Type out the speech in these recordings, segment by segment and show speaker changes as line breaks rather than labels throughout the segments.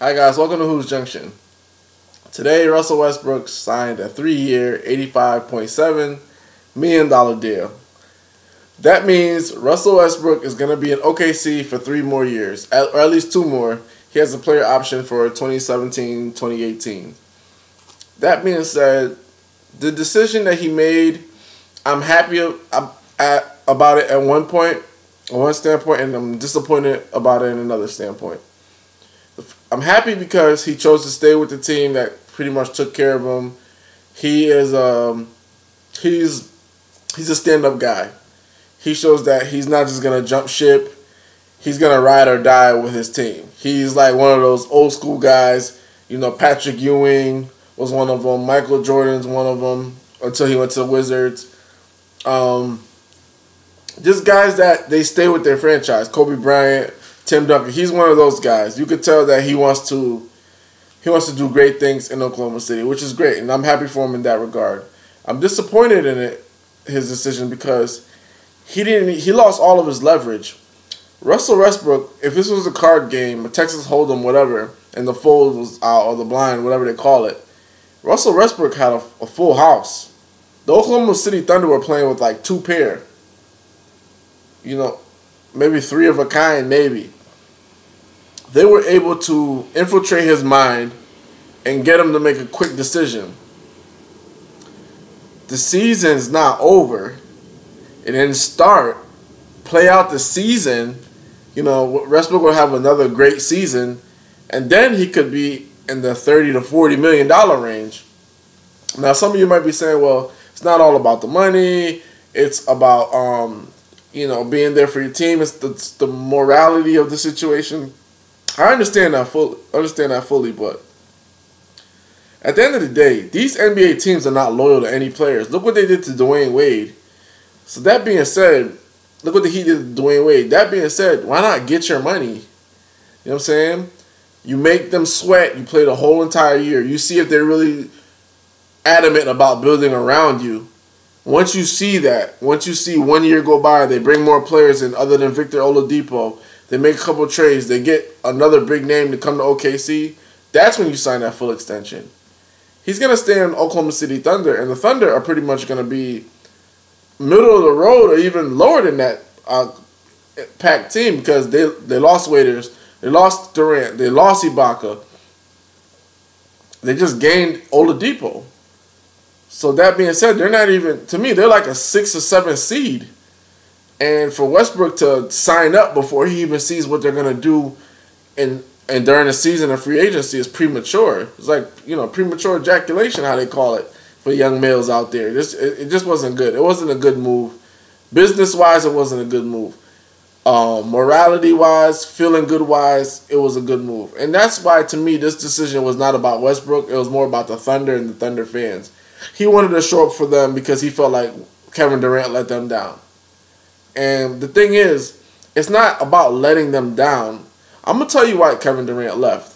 Hi guys, welcome to Hoops Junction. Today, Russell Westbrook signed a 3-year, $85.7 million deal. That means Russell Westbrook is going to be in OKC for 3 more years, or at least 2 more. He has a player option for 2017-2018. That being said, the decision that he made, I'm happy about it at one standpoint, and I'm disappointed about it in another standpoint. I'm happy because he chose to stay with the team that pretty much took care of him. He is he's a stand-up guy. He shows that he's not just gonna jump ship. He's gonna ride or die with his team. He's like one of those old school guys. You know, Patrick Ewing was one of them. Michael Jordan's one of them until he went to the Wizards. Just guys that they stay with their franchise. Kobe Bryant, Tim Duncan. He's one of those guys. You could tell that he wants to do great things in Oklahoma City, which is great, and I'm happy for him in that regard. I'm disappointed in his decision because he lost all of his leverage. Russell Westbrook, if this was a card game, a Texas Hold'em, whatever, and the fold was out or the blind, whatever they call it, Russell Westbrook had a full house. The Oklahoma City Thunder were playing with like 2 pair. You know, maybe 3 of a kind, maybe. They were able to infiltrate his mind and get him to make a quick decision. The season's not over. It didn't start. Play out the season. You know, Westbrook will have another great season, and then he could be in the $30 to $40 million range. Now, some of you might be saying, well, it's not all about the money. It's about, you know, being there for your team. It's the morality of the situation. I understand that fully, but at the end of the day, these NBA teams are not loyal to any players. Look what they did to Dwayne Wade. So that being said, look what he did to Dwayne Wade. That being said, why not get your money? You know what I'm saying? You make them sweat. You play the whole entire year. You see if they're really adamant about building around you. Once you see that, once you see 1 year go by, they bring more players in other than Victor Oladipo. They make a couple trades. They get another big name to come to OKC. That's when you sign that full extension. He's going to stay in Oklahoma City Thunder, and the Thunder are pretty much going to be middle of the road or even lower than that packed team because they lost Waiters. They lost Durant. They lost Ibaka. They just gained Oladipo. So that being said, they're not even, to me, they're like a 6 or 7 seed. And for Westbrook to sign up before he even sees what they're going to do and during the season of free agency is premature. It's like, you know, premature ejaculation, how they call it, for young males out there. It just wasn't good. It wasn't a good move. Business-wise, it wasn't a good move. Morality-wise, feeling good-wise, it was a good move. And that's why, to me, this decision was not about Westbrook. It was more about the Thunder and the Thunder fans. He wanted to show up for them because he felt like Kevin Durant let them down. And the thing is, it's not about letting them down. I'm going to tell you why Kevin Durant left.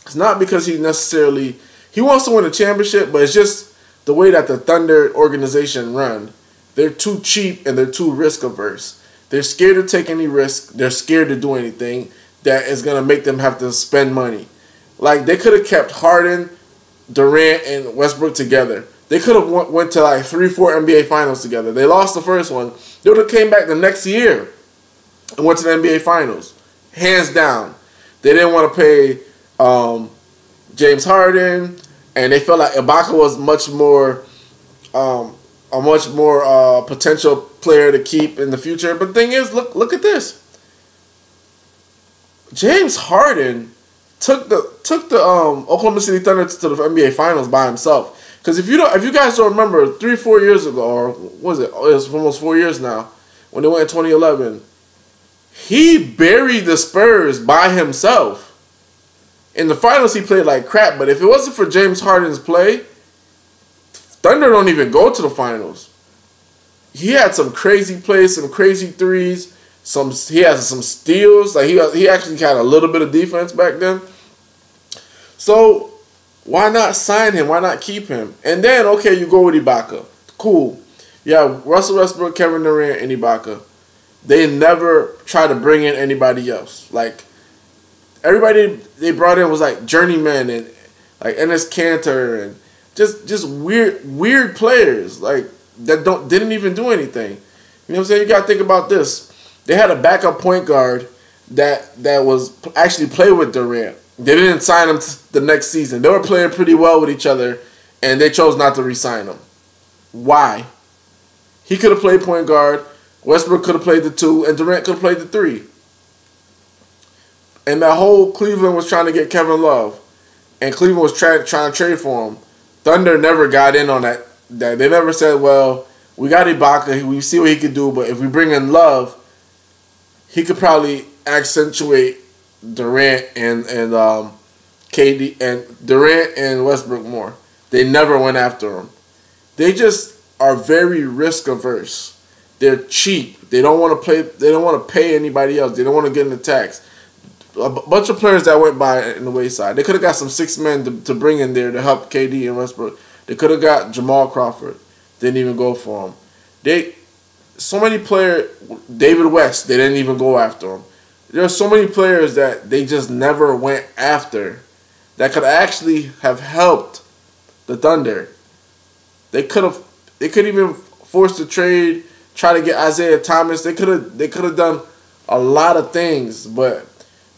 It's not because he wants to win a championship, but it's just the way that the Thunder organization run. They're too cheap and they're too risk averse. They're scared to take any risk. They're scared to do anything that is going to make them have to spend money. Like, they could have kept Harden, Durant, and Westbrook together. They could have went to like 3-4 NBA finals together. They lost the first one. They would have came back the next year and went to the NBA finals. Hands down. They didn't want to pay James Harden, and they felt like Ibaka was a much more potential player to keep in the future. But the thing is, look at this. James Harden took the Oklahoma City Thunder to the NBA Finals by himself. Because if you guys don't remember, 3-4 years ago, or was it? It was almost 4 years now, when they went in 2011, he buried the Spurs by himself. In the finals, he played like crap. But if it wasn't for James Harden's play, Thunder don't even go to the finals. He had some crazy plays, some crazy threes. He has some steals. Like he actually had a little bit of defense back then. So why not sign him? Why not keep him? And then, okay, you go with Ibaka. Cool. Yeah, Russell Westbrook, Kevin Durant, and Ibaka. They never try to bring in anybody else. Like, everybody they brought in was like journeymen and like Enes Kanter and just weird players like that didn't even do anything. You know what I'm saying? You got to think about this. They had a backup point guard that was actually played with Durant. They didn't sign him the next season. They were playing pretty well with each other, and they chose not to re-sign him. Why? He could have played point guard. Westbrook could have played the 2, and Durant could have played the 3. And that whole Cleveland was trying to get Kevin Love, and Cleveland was trying to trade for him. Thunder never got in on that. They never said, well, we got Ibaka, we see what he could do, but if we bring in Love, he could probably accentuate Durant and KD and Durant and Westbrook more. They never went after him. They just are very risk averse. They're cheap. They don't want to play. They don't want to pay anybody else. They don't want to get in the tax. A bunch of players that went by in the wayside. They could have got some 6 men to bring in there to help KD and Westbrook. They could have got Jamal Crawford. Didn't even go for him. So many players. David West. They didn't even go after him. There are so many players that they just never went after that could actually have helped the Thunder. They could even force the trade. Try to get Isaiah Thomas. They could have done a lot of things, but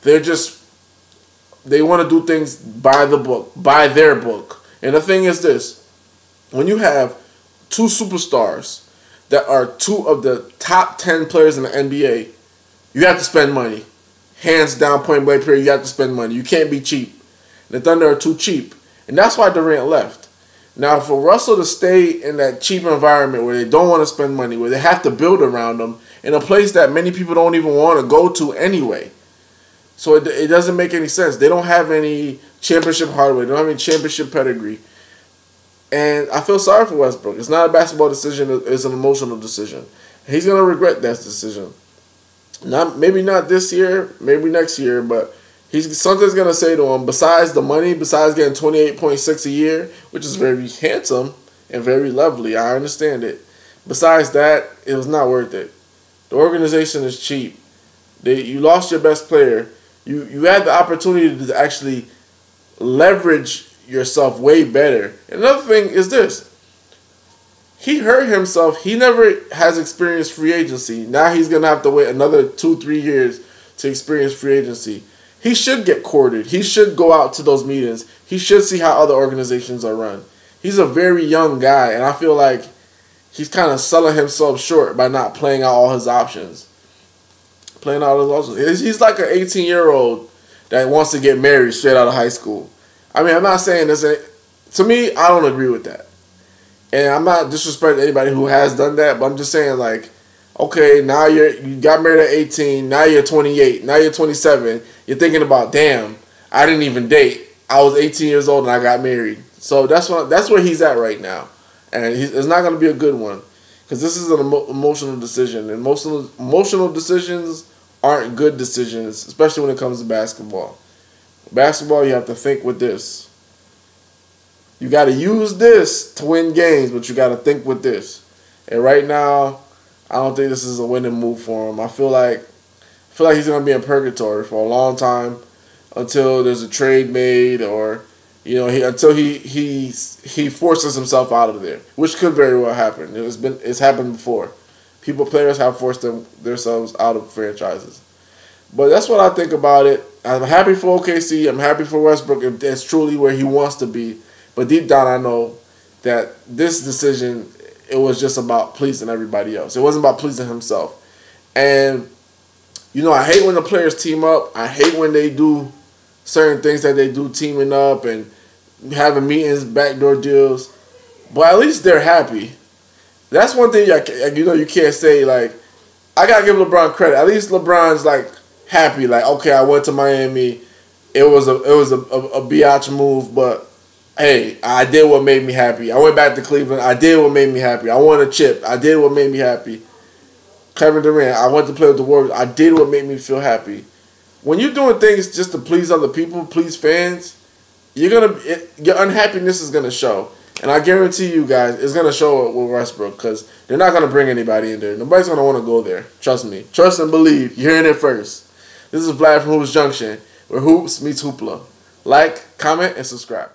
they want to do things by the book, by their book. And the thing is this: when you have 2 superstars that are 2 of the top 10 players in the NBA, you have to spend money. Hands down, point blank period. You have to spend money. You can't be cheap. The Thunder are too cheap, and that's why Durant left. Now, for Russell to stay in that cheap environment where they don't want to spend money, where they have to build around them, in a place that many people don't even want to go to anyway. So it doesn't make any sense. They don't have any championship hardware. They don't have any championship pedigree. And I feel sorry for Westbrook. It's not a basketball decision. It's an emotional decision. He's going to regret that decision. Maybe not this year, maybe next year, but something's going to say to him, besides the money, besides getting $28.6 a year, which is very handsome and very lovely, I understand it. Besides that, it was not worth it. The organization is cheap. You lost your best player. You had the opportunity to actually leverage yourself way better. Another thing is this. He hurt himself. He never has experienced free agency. Now he's going to have to wait another 2-3 years to experience free agency. He should get courted. He should go out to those meetings. He should see how other organizations are run. He's a very young guy, and I feel like he's kind of selling himself short by not playing out all his options. He's like an 18-year-old that wants to get married straight out of high school. I mean, I'm not saying this. To me, I don't agree with that. And I'm not disrespecting anybody who has done that, but I'm just saying, like, okay, now you got married at 18, now you're 28, now you're 27. You're thinking about, damn, I didn't even date. I was 18 years old and I got married. So that's where he's at right now. And it's not going to be a good one. Because this is an emotional decision. And most emotional decisions aren't good decisions, especially when it comes to basketball. Basketball, you have to think with this. You got to use this to win games, but you got to think with this. And right now, I don't think this is a winning move for him. I feel like he's going to be in purgatory for a long time until there's a trade made or, until he forces himself out of there, which could very well happen. It's happened before. Players have forced themselves out of franchises. But that's what I think about it. I'm happy for OKC. I'm happy for Westbrook if that's truly where he wants to be. But deep down, I know that this decision, it was just about pleasing everybody else. It wasn't about pleasing himself. And, I hate when the players team up. I hate when they do certain things that they do, teaming up and having meetings, backdoor deals. But at least they're happy. That's one thing you can't say, like, I got to give LeBron credit. At least LeBron's, like, happy. Like, okay, I went to Miami. It was a biatch move, but hey, I did what made me happy. I went back to Cleveland. I did what made me happy. I won a chip. I did what made me happy. Kevin Durant, I went to play with the Warriors. I did what made me feel happy. When you're doing things just to please other people, please fans, your unhappiness is gonna show. And I guarantee you guys, it's gonna show with Westbrook because they're not gonna bring anybody in there. Nobody's gonna want to go there. Trust me. Trust and believe. You're hearing it first. This is Vlad from Hoops Junction. where hoops meets hoopla. Like, comment, and subscribe.